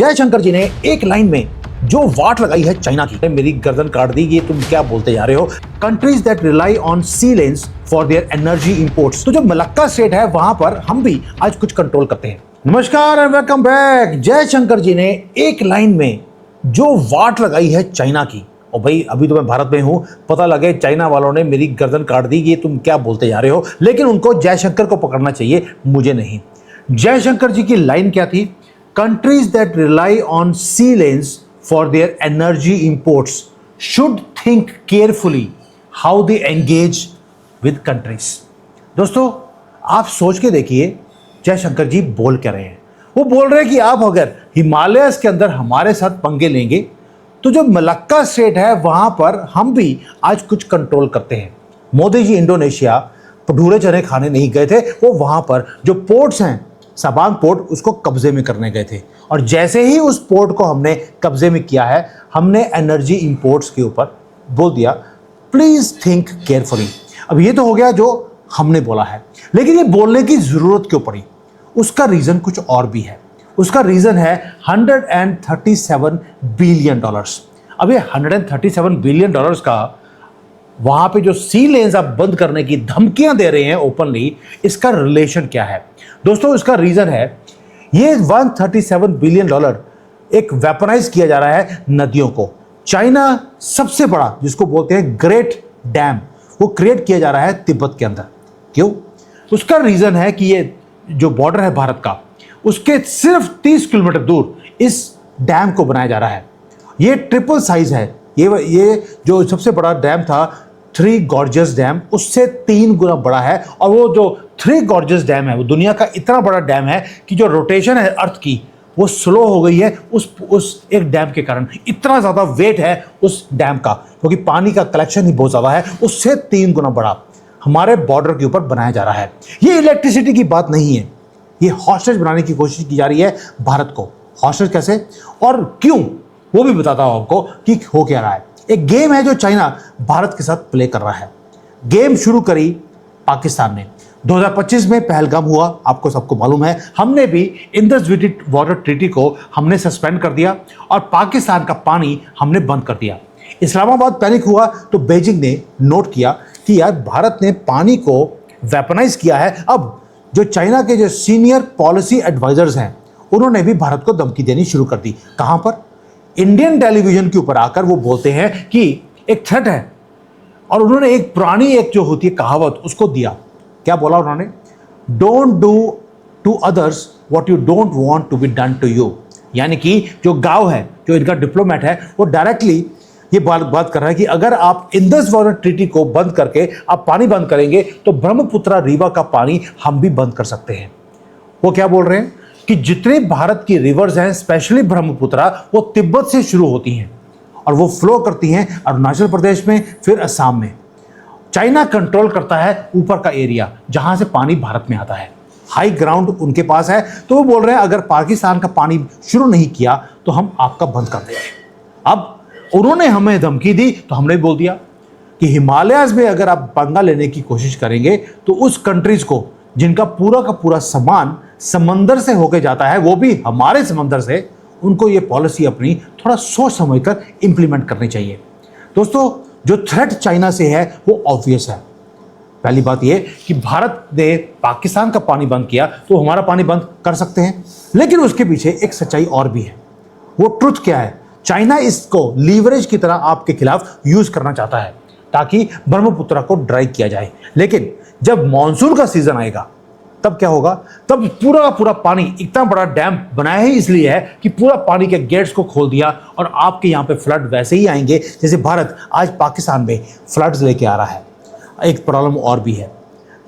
जयशंकर जी ने एक लाइन में जो वाट लगाई है चाइना की, मेरी गर्दन काट दी, ये तुम क्या बोलते जा रहे हो। Countries that rely on sea lanes for their energy imports, तो जो मलक्का स्टेट है वहां पर हम भी आज कुछ कंट्रोल करते हैं। नमस्कार एंड वेलकम बैक। जयशंकर जी ने एक लाइन में जो वाट लगाई है चाइना की, और भाई अभी तो मैं भारत में हूं, पता लगे चाइना वालों ने मेरी गर्दन काट दी, ये तुम क्या बोलते जा रहे हो, लेकिन उनको जयशंकर को पकड़ना चाहिए, मुझे नहीं। जयशंकर जी की लाइन क्या थी? Countries that rely on sea lanes for their energy imports should think carefully how they engage with countries. दोस्तों, आप सोच के देखिए जयशंकर जी बोल क्या रहे हैं। वो बोल रहे हैं कि आप अगर हिमालयस के अंदर हमारे साथ पंगे लेंगे तो जो मलक्का स्टेट है वहां पर हम भी आज कुछ कंट्रोल करते हैं। मोदी जी इंडोनेशिया भटूरे चने खाने नहीं गए थे, वो वहां पर जो पोर्ट्स हैं, सबांग पोर्ट, उसको कब्जे में करने गए थे। और जैसे ही उस पोर्ट को हमने कब्जे में किया है, हमने एनर्जी इंपोर्ट्स के ऊपर बोल दिया प्लीज थिंक केयरफुली। अब ये तो हो गया जो हमने बोला है, लेकिन ये बोलने की जरूरत क्यों पड़ी? उसका रीजन कुछ और भी है। उसका रीजन है 137 बिलियन डॉलर्स। अब ये 137 बिलियन डॉलर्स का वहां पे जो सी लेन्स आप बंद करने की धमकियां दे रहे हैं ओपनली, इसका रिलेशन क्या है? दोस्तों, इसका रीजन है ये 137 बिलियन डॉलर एक वेपनाइज किया जा रहा है नदियों को। चाइना सबसे बड़ा जिसको बोलते हैं ग्रेट डैम, वो क्रिएट किया जा रहा है तिब्बत के अंदर। क्यों? उसका रीजन है कि ये जो बॉर्डर है भारत का, उसके सिर्फ 30 किलोमीटर दूर इस डैम को बनाया जा रहा है। ये ट्रिपल साइज है। ये जो सबसे बड़ा डैम था थ्री गॉर्जियस डैम, उससे 3 गुना बड़ा है। और वो जो थ्री गॉर्जियस डैम है वो दुनिया का इतना बड़ा डैम है कि जो रोटेशन है अर्थ की वो स्लो हो गई है उस एक डैम के कारण। इतना ज़्यादा वेट है उस डैम का, क्योंकि पानी का कलेक्शन ही बहुत ज़्यादा है। उससे 3 गुना बड़ा हमारे बॉर्डर के ऊपर बनाया जा रहा है। ये इलेक्ट्रिसिटी की बात नहीं है, ये हॉस्टेज बनाने की कोशिश की जा रही है भारत को। हॉस्टेज कैसे और क्यों, वो भी बताता हूं आपको कि हो क्या रहा है। एक गेम है जो चाइना भारत के साथ प्ले कर रहा है। गेम शुरू करी पाकिस्तान ने। 2025 में पहलगाम हुआ, आपको सबको मालूम है। हमने भी इंडस वाटर ट्रीटी को हमने सस्पेंड कर दिया और पाकिस्तान का पानी हमने बंद कर दिया। इस्लामाबाद पैनिक हुआ तो बीजिंग ने नोट किया कि यार भारत ने पानी को वेपनाइज किया है। अब जो चाइना के जो सीनियर पॉलिसी एडवाइजर्स हैं, उन्होंने भी भारत को धमकी देनी शुरू कर दी। कहां पर? इंडियन टेलीविजन के ऊपर आकर वो बोलते हैं कि एक थ्रेट है। और उन्होंने एक पुरानी एक जो होती है कहावत, उसको दिया। क्या बोला उन्होंने? Don't do to others what you don't want to be done to you. यानी कि जो गांव है, जो इनका डिप्लोमेट है, वो डायरेक्टली ये बात कर रहा है कि अगर आप इंडस वाटर ट्रीटी को बंद करके आप पानी बंद करेंगे तो ब्रह्मपुत्रा रिवर का पानी हम भी बंद कर सकते हैं। वो क्या बोल रहे हैं कि जितने भारत की रिवर्स हैं, स्पेशली ब्रह्मपुत्रा, वो तिब्बत से शुरू होती हैं और वो फ्लो करती हैं अरुणाचल प्रदेश में, फिर असम में। चाइना कंट्रोल करता है ऊपर का एरिया जहां से पानी भारत में आता है। हाई ग्राउंड उनके पास है। तो वो बोल रहे हैं अगर पाकिस्तान का पानी शुरू नहीं किया तो हम आपका बंद कर देंगे। अब उन्होंने हमें धमकी दी तो हमने बोल दिया कि हिमालयस में अगर आप पंगा लेने की कोशिश करेंगे तो उस कंट्रीज को जिनका पूरा का पूरा सामान समंदर से होके जाता है, वो भी हमारे समंदर से, उनको ये पॉलिसी अपनी थोड़ा सोच समझकर इंप्लीमेंट करनी चाहिए। दोस्तों, जो थ्रेट चाइना से है वो ऑब्वियस है। पहली बात ये कि भारत ने पाकिस्तान का पानी बंद किया तो हमारा पानी बंद कर सकते हैं, लेकिन उसके पीछे एक सच्चाई और भी है। वो ट्रुथ क्या है? चाइना इसको लीवरेज की तरह आपके खिलाफ यूज करना चाहता है ताकि ब्रह्मपुत्रा को ड्राई किया जाए। लेकिन जब मॉनसून का सीजन आएगा तब क्या होगा? तब पूरा का पूरा पानी, इतना बड़ा डैम बनाया ही इसलिए है कि पूरा पानी के गेट्स को खोल दिया और आपके यहाँ पे फ्लड वैसे ही आएंगे जैसे भारत आज पाकिस्तान में फ्लड्स लेके आ रहा है। एक प्रॉब्लम और भी है,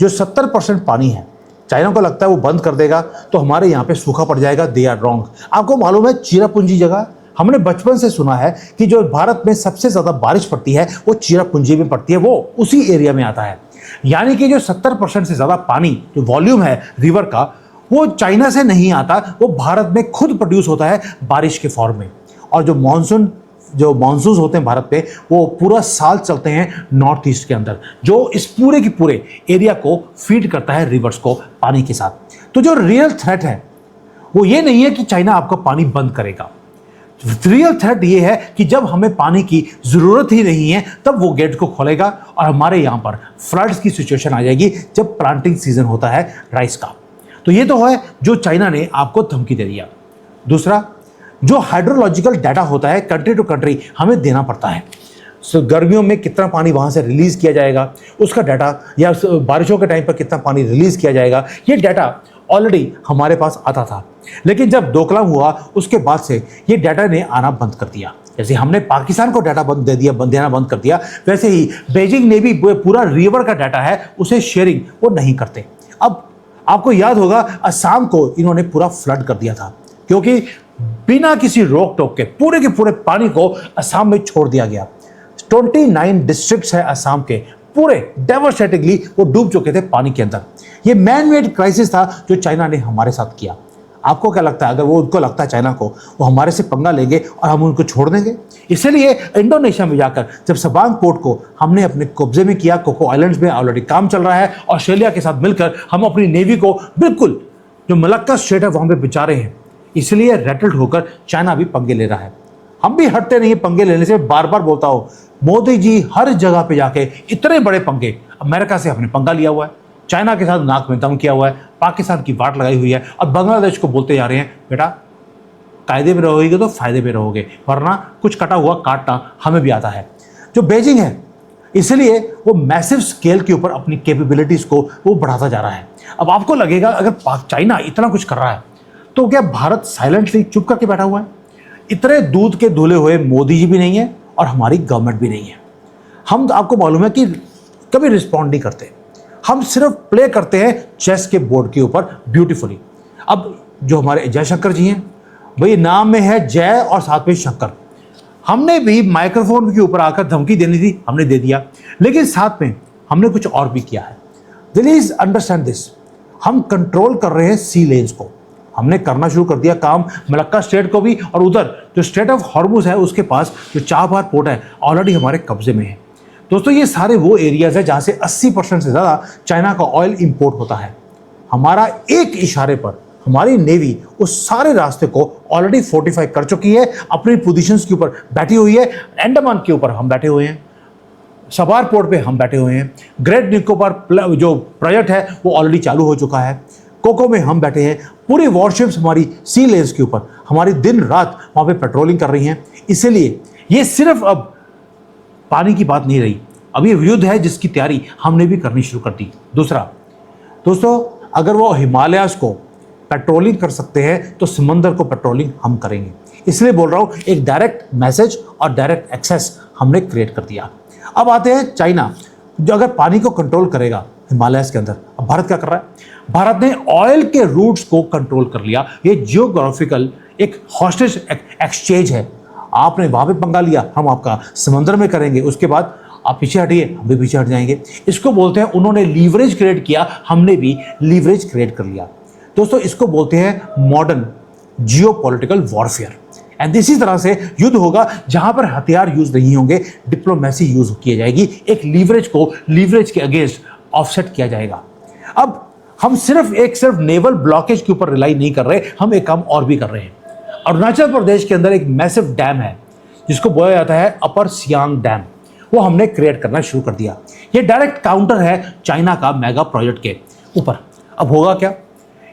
जो 70% पानी है, चाइना को लगता है वो बंद कर देगा तो हमारे यहाँ पे सूखा पड़ जाएगा। They are wrong. आपको मालूम है चिरापुंजी जगह, हमने बचपन से सुना है कि जो भारत में सबसे ज्यादा बारिश पड़ती है वो चिरापुंजी में पड़ती है, वो उसी एरिया में आता है। यानी कि जो 70% से ज्यादा पानी जो वॉल्यूम है रिवर का, वो चाइना से नहीं आता, वो भारत में खुद प्रोड्यूस होता है बारिश के फॉर्म में। और जो मानसून होते हैं भारत पे, वो पूरा साल चलते हैं नॉर्थ ईस्ट के अंदर, जो इस पूरे के पूरे एरिया को फीड करता है रिवर्स को पानी के साथ। तो जो रियल थ्रेट है वो ये नहीं है कि चाइना आपका पानी बंद करेगा। रियल थ्रेट ये है कि जब हमें पानी की जरूरत ही नहीं है तब वो गेट को खोलेगा और हमारे यहाँ पर फ्लड्स की सिचुएशन आ जाएगी जब प्लांटिंग सीजन होता है राइस का। तो ये तो है जो चाइना ने आपको धमकी दे दिया। दूसरा, जो हाइड्रोलॉजिकल डाटा होता है कंट्री टू कंट्री हमें देना पड़ता है। गर्मियों में कितना पानी वहाँ से रिलीज़ किया जाएगा उसका डाटा, या बारिशों के टाइम पर कितना पानी रिलीज़ किया जाएगा, ये डाटा ऑलरेडी हमारे पास आता था। लेकिन जब डोकलाम हुआ उसके बाद से ये डाटा ने आना बंद कर दिया। जैसे हमने पाकिस्तान को डाटा देना बंद कर दिया, वैसे ही बीजिंग ने भी पूरा रिवर का डाटा है उसे शेयरिंग वो नहीं करते। अब आपको याद होगा असम को इन्होंने पूरा फ्लड कर दिया था, क्योंकि बिना किसी रोक टोक के पूरे पानी को असम में छोड़ दिया गया। 29 डिस्ट्रिक्ट्स है असम के, पूरे डेवास्टेटिंगली वो डूब चुके थे पानी के अंदर। ये मैन मेड क्राइसिस था जो चाइना ने हमारे साथ किया। आपको क्या लगता है, अगर वो उनको लगता है चाइना को, वो हमारे से पंगा लेंगे और हम उनको छोड़ देंगे? इसलिए इंडोनेशिया में जाकर जब सबांग पोर्ट को हमने अपने कब्जे में किया, कोको आइलैंड्स में ऑलरेडी काम चल रहा है, ऑस्ट्रेलिया के साथ मिलकर हम अपनी नेवी को बिल्कुल जो मलक्का स्ट्रेट है वहां पे बिचा रहे हैं। इसलिए रेटल्ड होकर चाइना भी पंगे ले रहा है। हम भी हटते नहीं पंगे लेने से। बार बार बोलता हूं, मोदी जी हर जगह पे जाके इतने बड़े पंगे, अमेरिका से हमने पंगा लिया हुआ है, चाइना के साथ नाक में दम किया हुआ है, पाकिस्तान की वाट लगाई हुई है, और बांग्लादेश को बोलते जा रहे हैं बेटा कायदे में रहोगे तो फायदे में रहोगे, वरना कुछ कटा हुआ काटना हमें भी आता है। जो बीजिंग है इसलिए वो मैसिव स्केल के ऊपर अपनी कैपेबिलिटीज को वो बढ़ाता जा रहा है। अब आपको लगेगा अगर चाइना इतना कुछ कर रहा है तो क्या भारत साइलेंटली चुप करके बैठा हुआ है? इतने दूध के धुले हुए मोदी जी भी नहीं है और हमारी गवर्नमेंट भी नहीं है। हम आपको मालूम है कि कभी रिस्पॉन्ड नहीं करते, हम सिर्फ प्ले करते हैं चेस के बोर्ड के ऊपर ब्यूटीफुली। अब जो हमारे जयशंकर जी हैं, भाई नाम में है जय और साथ में शंकर, हमने भी माइक्रोफोन के ऊपर आकर धमकी देनी थी, हमने दे दिया, लेकिन साथ में हमने कुछ और भी किया है। प्लीज अंडरस्टैंड दिस, हम कंट्रोल कर रहे हैं सी लेन्स को। हमने करना शुरू कर दिया काम मलक्का स्टेट को भी, और उधर जो स्टेट ऑफ हॉर्मुज है उसके पास जो चाबहार पोर्ट है ऑलरेडी हमारे कब्जे में है। दोस्तों ये सारे वो एरियाज है जहां से 80% से ज़्यादा चाइना का ऑयल इंपोर्ट होता है। हमारा एक इशारे पर हमारी नेवी उस सारे रास्ते को ऑलरेडी फोर्टिफाई कर चुकी है, अपनी पोजीशंस के ऊपर बैठी हुई है। अंडमान के ऊपर हम बैठे हुए हैं, सबार पोर्ट पे हम बैठे हुए हैं, ग्रेट निकोबार जो प्रोजेक्ट है वो ऑलरेडी चालू हो चुका है, कोको में हम बैठे हैं, पूरी वॉरशिप्स हमारी सी लेन्स के ऊपर हमारी दिन रात वहाँ पे पेट्रोलिंग कर रही हैं। इसीलिए ये सिर्फ अब पानी की बात नहीं रही, अब ये युद्ध है जिसकी तैयारी हमने भी करनी शुरू कर दी। दूसरा दोस्तों, अगर वो हिमालयाज को पेट्रोलिंग कर सकते हैं तो समंदर को पेट्रोलिंग हम करेंगे। इसलिए बोल रहा हूँ, एक डायरेक्ट मैसेज और डायरेक्ट एक्सेस हमने क्रिएट कर दिया। अब आते हैं चाइना, जो अगर पानी को कंट्रोल करेगा हिमालयस के अंदर। अब भारत क्या कर रहा है? भारत ने ऑयल के रूट्स को कंट्रोल कर लिया। ये जियोग्राफिकल एक हॉस्टेज एक्सचेंज है। आपने वहां पे पंगा लिया, हम आपका समंदर में करेंगे, उसके बाद आप पीछे हटिए, हम भी पीछे हट जाएंगे। इसको बोलते हैं, उन्होंने लीवरेज क्रिएट किया, हमने भी लीवरेज क्रिएट कर लिया। दोस्तों इसको बोलते हैं मॉडर्न जियोपॉलिटिकल वॉरफेयर। एंड इसी तरह से युद्ध होगा जहां पर हथियार यूज नहीं होंगे, डिप्लोमेसी यूज की जाएगी, एक लीवरेज को लीवरेज के अगेंस्ट ऑफसेट किया जाएगा। अब हम सिर्फ नेवल ब्लॉकेज के ऊपर रिलाई नहीं कर रहे, हम एक काम और भी कर रहे हैं। अरुणाचल प्रदेश के अंदर एक मैसिव डैम है जिसको बोला जाता है अपर सियांग डैम, वो हमने क्रिएट करना शुरू कर दिया। ये डायरेक्ट काउंटर है चाइना का मेगा प्रोजेक्ट के ऊपर। अब होगा क्या?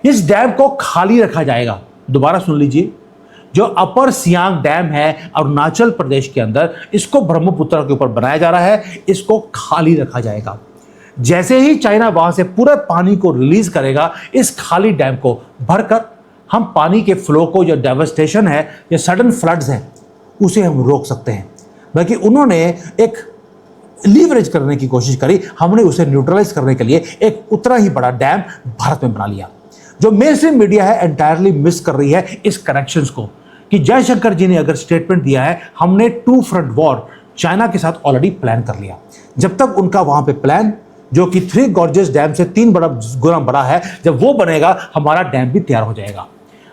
इस डैम को खाली रखा जाएगा। दोबारा सुन लीजिए, जो अपर सियांग डैम है अरुणाचल प्रदेश के अंदर, इसको ब्रह्मपुत्र के ऊपर बनाया जा रहा है, इसको खाली रखा जाएगा। जैसे ही चाइना वहां से पूरे पानी को रिलीज करेगा, इस खाली डैम को भरकर हम पानी के फ्लो को, जो डेवस्टेशन है, जो सडन फ्लड्स हैं, उसे हम रोक सकते हैं। बल्कि उन्होंने एक लीवरेज करने की कोशिश करी, हमने उसे न्यूट्रलाइज करने के लिए एक उतना ही बड़ा डैम भारत में बना लिया। जो मेन स्ट्रीम मीडिया है एंटायरली मिस कर रही है इस कनेक्शंस को, कि जयशंकर जी ने अगर स्टेटमेंट दिया है हमने 2 फ्रंट वॉर चाइना के साथ ऑलरेडी प्लान कर लिया। जब तक उनका वहां पे प्लान, जो कि 3 गॉर्जियस डैम से 3 गुना बड़ा है, जब वो बनेगा हमारा डैम भी तैयार हो जाएगा।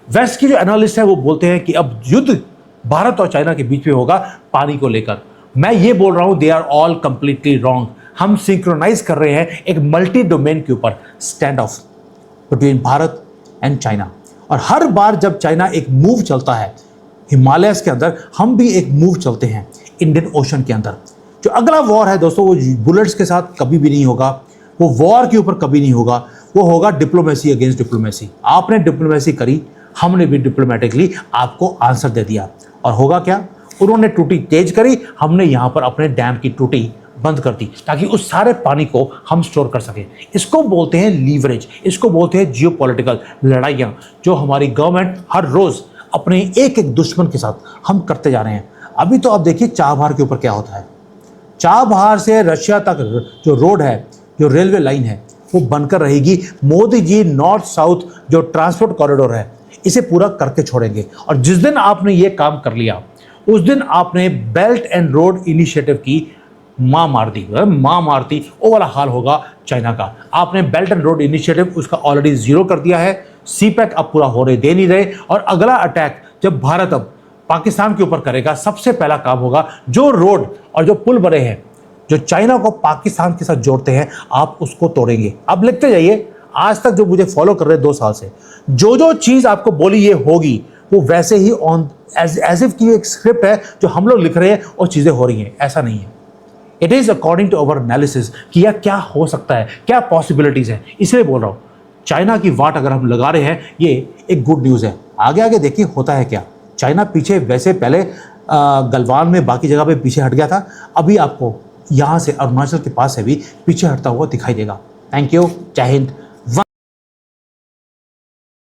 वेस्ट की जो एनालिस्ट है वो बोलते हैं कि अब युद्ध भारत और चाइना के बीच में होगा पानी को लेकर। मैं ये बोल रहा हूं, they are all completely wrong. हम सिंक्रोनाइज कर रहे हैं एक मल्टी डोमेन के ऊपर stand off between Bharat and China. और हर बार जब चाइना एक मूव चलता है हिमालयस के अंदर, हम भी एक मूव चलते हैं इंडियन ओशन के अंदर। जो अगला वॉर है दोस्तों, वो बुलेट्स के साथ कभी भी नहीं होगा, वो वॉर के ऊपर कभी नहीं होगा, वो होगा डिप्लोमेसी अगेंस्ट डिप्लोमेसी। आपने डिप्लोमेसी करी, हमने भी डिप्लोमेटिकली आपको आंसर दे दिया। और होगा क्या, उन्होंने टूटी तेज करी, हमने यहाँ पर अपने डैम की टूटी बंद कर दी ताकि उस सारे पानी को हम स्टोर कर सकें। इसको बोलते हैं लीवरेज, इसको बोलते हैं जियोपॉलिटिकल लड़ाइयाँ, जो हमारी गवर्नमेंट हर रोज़ अपने एक एक दुश्मन के साथ हम करते जा रहे हैं। अभी तो आप देखिए चाबहार के ऊपर क्या होता है। चाबहार से रशिया तक जो रोड है, जो रेलवे लाइन है, वो बनकर रहेगी। मोदी जी नॉर्थ साउथ जो ट्रांसपोर्ट कॉरिडोर है, इसे पूरा करके छोड़ेंगे। और जिस दिन आपने ये काम कर लिया, उस दिन आपने बेल्ट एंड रोड इनिशिएटिव की माँ मार दी, माँ मारती, वो वाला हाल होगा चाइना का। आपने बेल्ट एंड रोड इनिशिएटिव उसका ऑलरेडी जीरो कर दिया है, सीपैक अब पूरा होने दे नहीं रहे। और अगला अटैक जब भारत अब पाकिस्तान के ऊपर करेगा, सबसे पहला काम होगा जो रोड और जो पुल बने हैं, जो चाइना को पाकिस्तान के साथ जोड़ते हैं, आप उसको तोड़ेंगे। अब लिखते जाइए, आज तक जो मुझे फॉलो कर रहे हैं 2 साल से, जो जो चीज़ आपको बोली ये होगी, वो वैसे ही ऑन एज इफ की एक स्क्रिप्ट है जो हम लोग लिख रहे हैं और चीज़ें हो रही हैं। ऐसा नहीं है। It is according to our analysis कि यह क्या हो सकता है, क्या पॉसिबिलिटीज़ है। इसलिए बोल रहा हूँ, चाइना की वाट अगर हम लगा रहे हैं, ये एक गुड न्यूज़ है। आगे आगे देखिए होता है क्या। चाइना पीछे वैसे पहले गलवान में बाकी जगह पे पीछे हट गया था, अभी आपको यहाँ से अरुणाचल के पास से भी पीछे हटता हुआ दिखाई देगा। थैंक यू, जय हिंद।